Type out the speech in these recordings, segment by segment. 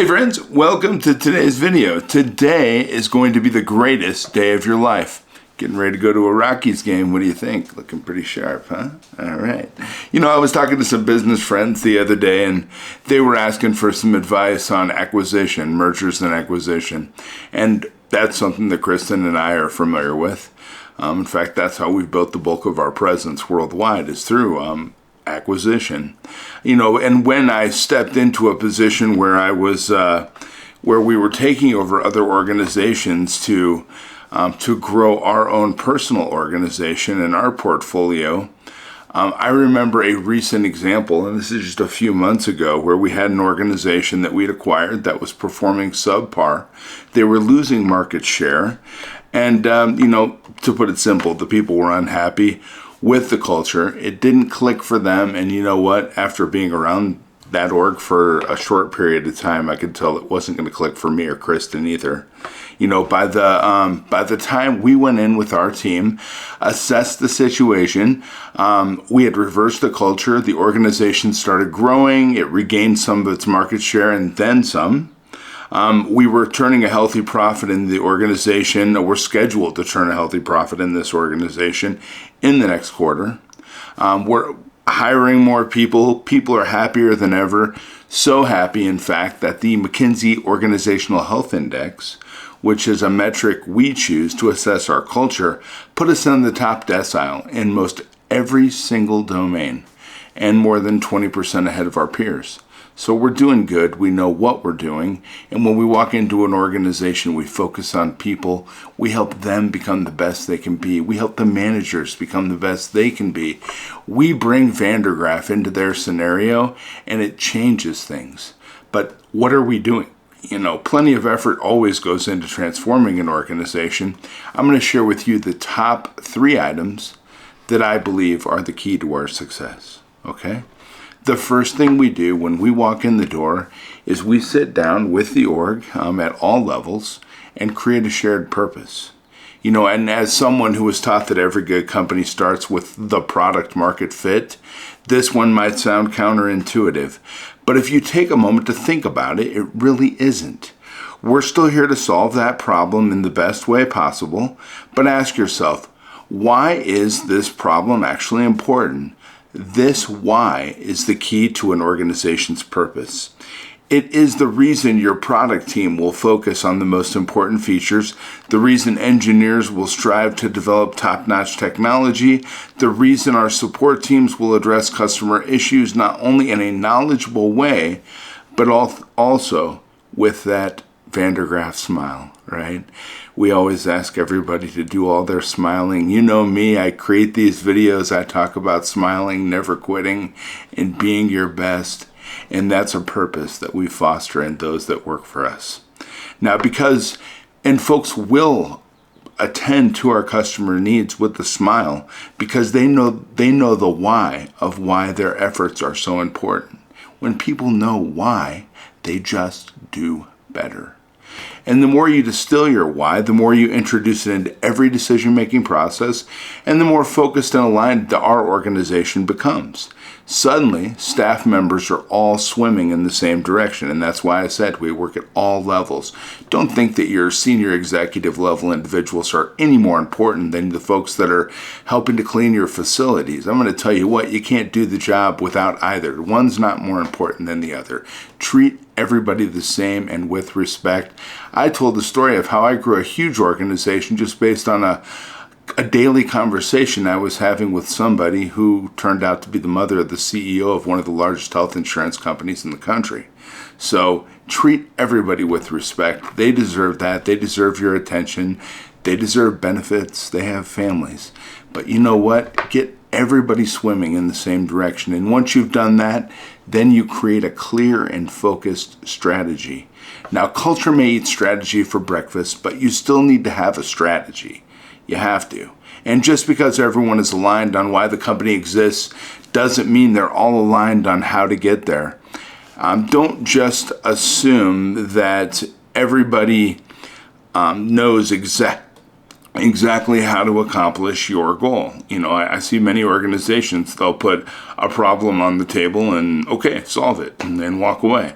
Hey friends, welcome to today's video. Today is going to be the greatest day of your life. Getting ready to go to a Rockies game. What do you think? Looking pretty sharp, huh? All right. You know, I was talking to some business friends the other day, and they were asking for some advice on acquisition, mergers and acquisition. And that's something that Kristen and I are familiar with. In fact, that's how we've built the bulk of our presence worldwide, is through acquisition. You know, and when I stepped into a position where I was, where we were taking over other organizations to grow our own personal organization and our portfolio, I remember a recent example, and this is just a few months ago, where we had an organization that we'd acquired that was performing subpar. They were losing market share, and you know, to put it simple, the people were unhappy with the culture. It didn't click for them, and you know what? After being around that org for a short period of time, I could tell it wasn't going to click for me or Kristen either. You know, by the time we went in with our team, assessed the situation, we had reversed the culture. The organization started growing. It regained some of its market share and then some. We were turning a healthy profit in the organization. We're scheduled to turn a healthy profit in this organization in the next quarter. We're hiring more people. People are happier than ever. So happy, in fact, that the McKinsey Organizational Health Index, which is a metric we choose to assess our culture, put us in the top decile in most every single domain and more than 20% ahead of our peers. So we're doing good. We know what we're doing. And when we walk into an organization, we focus on people. We help them become the best they can be. We help the managers become the best they can be. We bring Vandergraph into their scenario, and it changes things. But what are we doing? You know, plenty of effort always goes into transforming an organization. I'm going to share with you the top 3 items that I believe are the key to our success. Okay? The first thing we do when we walk in the door is we sit down with the org at all levels and create a shared purpose. You know, and as someone who was taught that every good company starts with the product market fit, this one might sound counterintuitive. But if you take a moment to think about it, it really isn't. We're still here to solve that problem in the best way possible, but ask yourself, why is this problem actually important? This why is the key to an organization's purpose. It is the reason your product team will focus on the most important features, the reason engineers will strive to develop top-notch technology, the reason our support teams will address customer issues not only in a knowledgeable way, but also with that Vandergraph smile, right? We always ask everybody to do all their smiling. You know me, I create these videos, I talk about smiling, never quitting, and being your best. And that's a purpose that we foster in those that work for us. Now, and folks will attend to our customer needs with a smile because they know the why of why their efforts are so important. When people know why, they just do better. And the more you distill your why, the more you introduce it into every decision-making process, and the more focused and aligned our organization becomes. Suddenly, staff members are all swimming in the same direction, and that's why I said we work at all levels. Don't think that your senior executive level individuals are any more important than the folks that are helping to clean your facilities. I'm going to tell you what, you can't do the job without either. One's not more important than the other. Treat everybody the same and with respect. I told the story of how I grew a huge organization just based on a daily conversation I was having with somebody who turned out to be the mother of the CEO of one of the largest health insurance companies in the country. So treat everybody with respect. They deserve that. They deserve your attention. They deserve benefits. They have families. But you know what? Get everybody swimming in the same direction. And once you've done that, then you create a clear and focused strategy. Now, culture may eat strategy for breakfast, but you still need to have a strategy. You have to. And just because everyone is aligned on why the company exists doesn't mean they're all aligned on how to get there. Don't just assume that everybody knows exactly how to accomplish your goal. You know, I see many organizations, they'll put a problem on the table and, okay, solve it, and then walk away.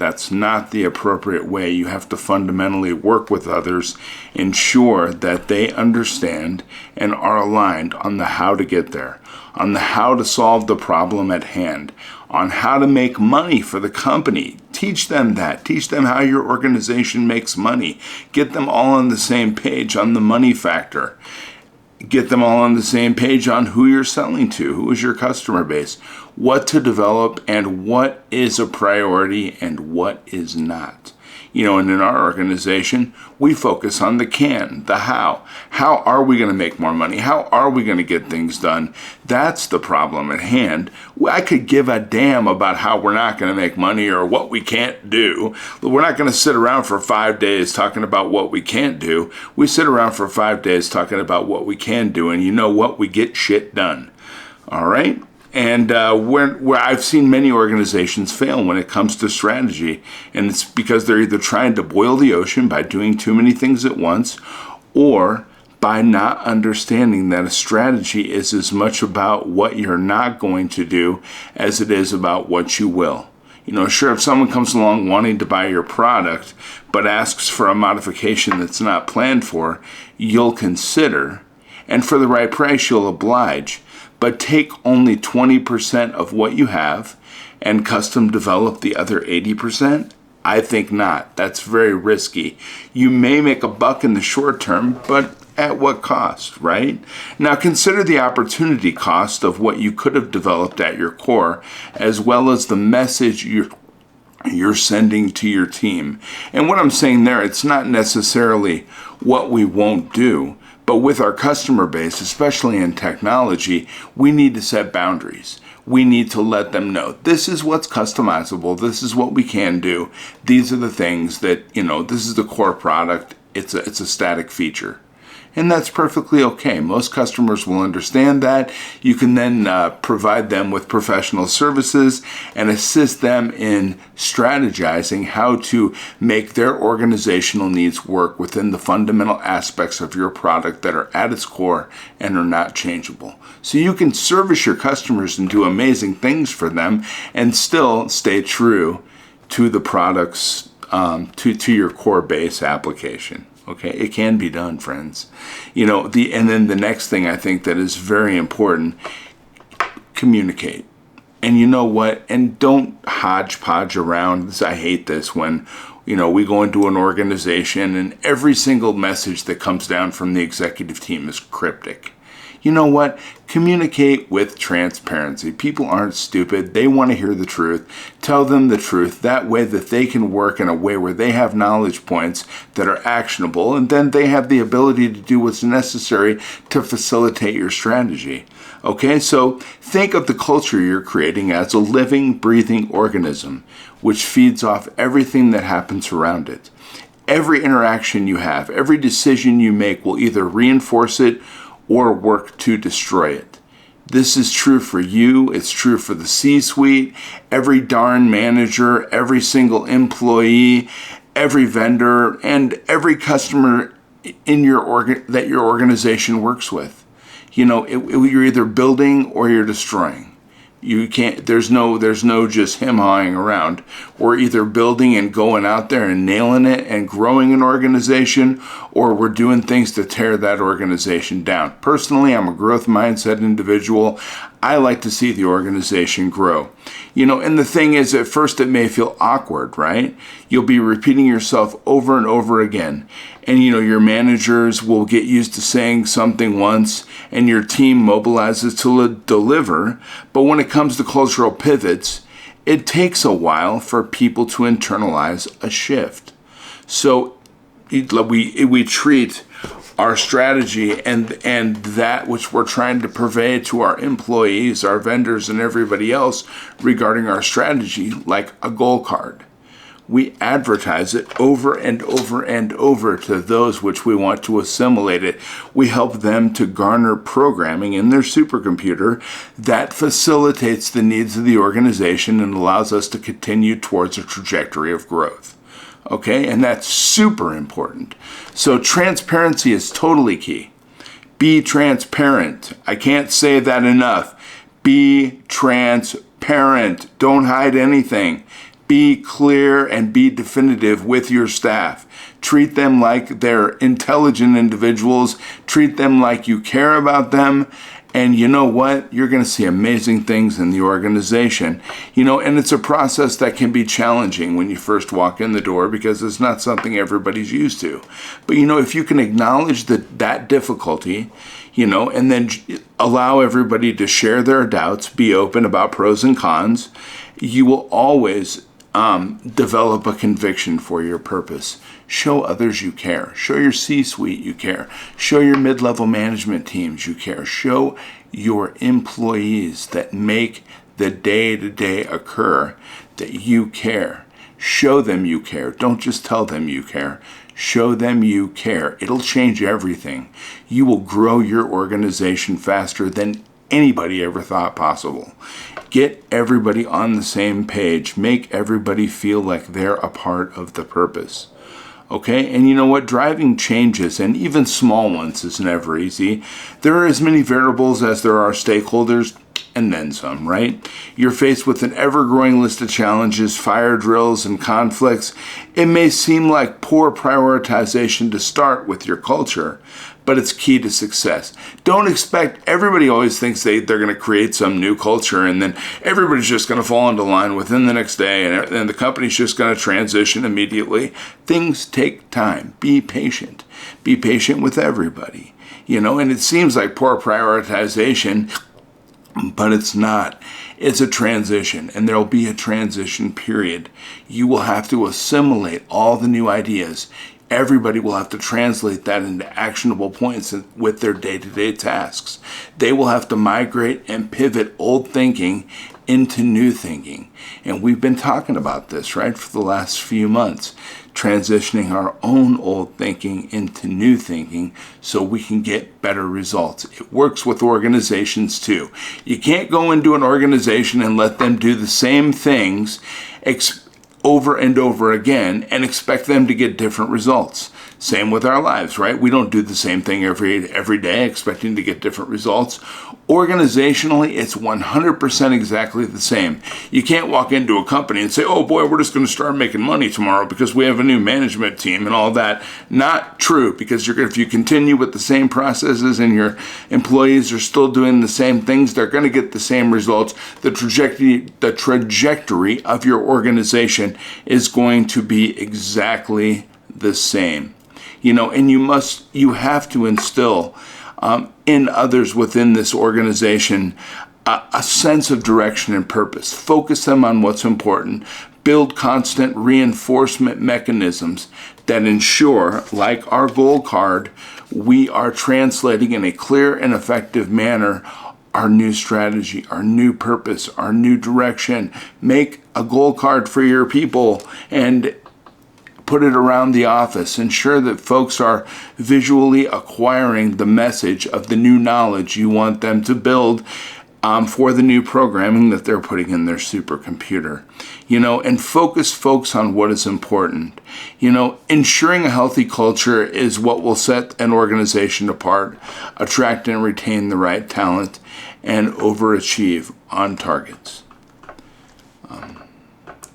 That's not the appropriate way. You have to fundamentally work with others, ensure that they understand and are aligned on the how to get there, on the how to solve the problem at hand, on how to make money for the company. Teach them that. Teach them how your organization makes money. Get them all on the same page on the money factor. Get them all on the same page on who you're selling to, who is your customer base, what to develop, and what is a priority and what is not. And in our organization, we focus on the can, the how. How are we going to make more money? How are we going to get things done? That's the problem at hand. I could give a damn about how we're not going to make money or what we can't do. We're not going to sit around for 5 days talking about what we can't do. We sit around for 5 days talking about what we can do, and you know what? We get shit done. All right? And where I've seen many organizations fail when it comes to strategy, and it's because they're either trying to boil the ocean by doing too many things at once, or by not understanding that a strategy is as much about what you're not going to do as it is about what you will. Sure, if someone comes along wanting to buy your product, but asks for a modification that's not planned for, you'll consider, and for the right price, you'll oblige. But take only 20% of what you have and custom develop the other 80%? I think not. That's very risky. You may make a buck in the short term, but at what cost, right? Now consider the opportunity cost of what you could have developed at your core, as well as the message you're sending to your team. And what I'm saying there, it's not necessarily what we won't do. But with our customer base, especially in technology, we need to set boundaries. We need to let them know this is what's customizable. This is what we can do. These are the things that, this is the core product. It's a static feature. And that's perfectly okay. Most customers will understand that. You can then provide them with professional services and assist them in strategizing how to make their organizational needs work within the fundamental aspects of your product that are at its core and are not changeable. So you can service your customers and do amazing things for them and still stay true to the products, to your core base application. Okay, it can be done, friends. And then the next thing I think that is very important, communicate. And you know what? And don't hodgepodge around. I hate this when, we go into an organization and every single message that comes down from the executive team is cryptic. You know what? Communicate with transparency. People aren't stupid. They want to hear the truth. Tell them the truth. That way that they can work in a way where they have knowledge points that are actionable, and then they have the ability to do what's necessary to facilitate your strategy. Okay, so think of the culture you're creating as a living, breathing organism, which feeds off everything that happens around it. Every interaction you have, every decision you make will either reinforce it or work to destroy it. This is true for you. It's true for the C-suite, every darn manager, every single employee, every vendor, and every customer in that your organization works with. You're either building or you're destroying. You can't, there's no just him-hawing around. We're either building and going out there and nailing it and growing an organization, or we're doing things to tear that organization down. Personally, I'm a growth mindset individual. I like to see the organization grow. And the thing is, at first it may feel awkward, right? You'll be repeating yourself over and over again. And your managers will get used to saying something once and your team mobilizes to deliver. But when it comes to cultural pivots, it takes a while for people to internalize a shift. So we treat our strategy and that which we're trying to purvey to our employees, our vendors, and everybody else regarding our strategy like a goal card. We advertise it over and over and over to those which we want to assimilate it. We help them to garner programming in their supercomputer that facilitates the needs of the organization and allows us to continue towards a trajectory of growth. Okay, and that's super important. So transparency is totally key. Be transparent. I can't say that enough. Be transparent. Don't hide anything. Be clear and be definitive with your staff. Treat them like they're intelligent individuals. Treat them like you care about them. And you know what? You're going to see amazing things in the organization. And it's a process that can be challenging when you first walk in the door because it's not something everybody's used to. But if you can acknowledge that difficulty, and then allow everybody to share their doubts, be open about pros and cons, you will always develop a conviction for your purpose. Show others you care. Show your C-suite you care. Show your mid-level management teams you care. Show your employees that make the day-to-day occur that you care. Show them you care. Don't just tell them you care. Show them you care. It'll change everything. You will grow your organization faster than anybody ever thought possible. Get everybody on the same page. Make everybody feel like they're a part of the purpose. Okay, and you know what? Driving changes, and even small ones, is never easy. There are as many variables as there are stakeholders, and then some, right? You're faced with an ever-growing list of challenges, fire drills, and conflicts. It may seem like poor prioritization to start with your culture, but it's key to success. Don't expect, everybody always thinks they're going to create some new culture and then everybody's just going to fall into line within the next day and the company's just going to transition immediately. Things take time. Be patient. Be patient with everybody. And it seems like poor prioritization, but it's not. It's a transition, and there'll be a transition period. You will have to assimilate all the new ideas. Everybody will have to translate that into actionable points with their day-to-day tasks. They will have to migrate and pivot old thinking into new thinking. And we've been talking about this, right, for the last few months, transitioning our own old thinking into new thinking so we can get better results. It works with organizations too. You can't go into an organization and let them do the same things over and over again and expect them to get different results. Same with our lives, right? We don't do the same thing every day expecting to get different results. Organizationally, it's 100% exactly the same. You can't walk into a company and say, oh boy, we're just going to start making money tomorrow because we have a new management team and all that. Not true, because if you continue with the same processes and your employees are still doing the same things, they're going to get the same results. The trajectory of your organization is going to be exactly the same. And you have to instill in others within this organization a sense of direction and purpose. Focus them on what's important. Build constant reinforcement mechanisms that ensure, like our goal card, we are translating in a clear and effective manner our new strategy, our new purpose, our new direction. Make a goal card for your people and put it around the office. Ensure that folks are visually acquiring the message of the new knowledge you want them to build for the new programming that they're putting in their supercomputer. And focus folks on what is important. Ensuring a healthy culture is what will set an organization apart, attract and retain the right talent, and overachieve on targets.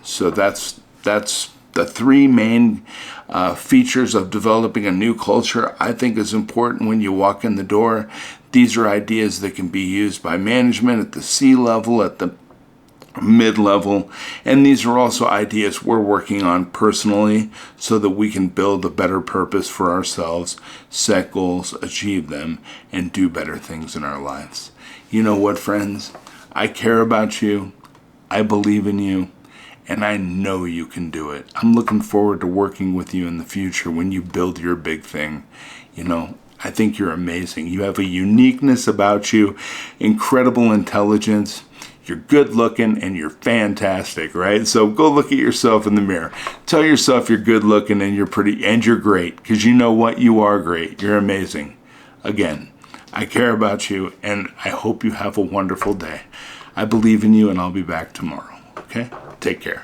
So that's the three main features of developing a new culture I think is important when you walk in the door. These are ideas that can be used by management at the C-level, at the mid-level, and these are also ideas we're working on personally so that we can build a better purpose for ourselves, set goals, achieve them, and do better things in our lives. You know what, friends? I care about you. I believe in you. And I know you can do it. I'm looking forward to working with you in the future when you build your big thing. I think you're amazing. You have a uniqueness about you, incredible intelligence. You're good looking and you're fantastic, right? So go look at yourself in the mirror. Tell yourself you're good looking and you're pretty and you're great, because you know what? You are great. You're amazing. Again, I care about you and I hope you have a wonderful day. I believe in you and I'll be back tomorrow. Okay? Take care.